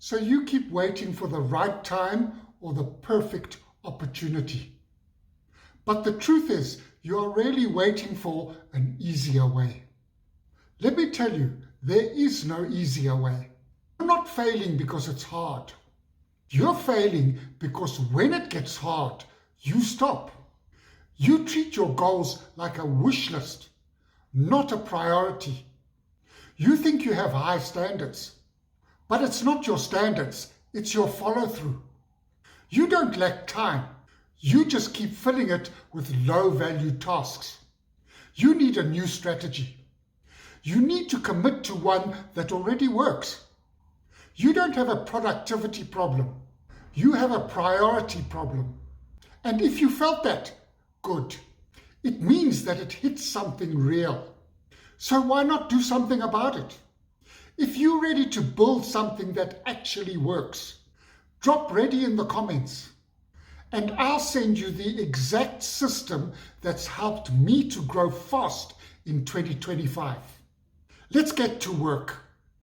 So you keep waiting for the right time or the perfect opportunity. But the truth is, you are really waiting for an easier way. Let me tell you, there is no easier way. You're not failing because it's hard. You're failing because when it gets hard, you stop. You treat your goals like a wish list, not a priority. You think you have high standards, but it's not your standards, it's your follow-through. You don't lack time. You just keep filling it with low-value tasks. You need a new strategy. You need to commit to one that already works. You don't have a productivity problem. You have a priority problem. And if you felt that, good. It means that it hits something real. So why not do something about it? If you're ready to build something that actually works, drop ready in the comments. And I'll send you the exact system that's helped me to grow fast in 2025. Let's get to work.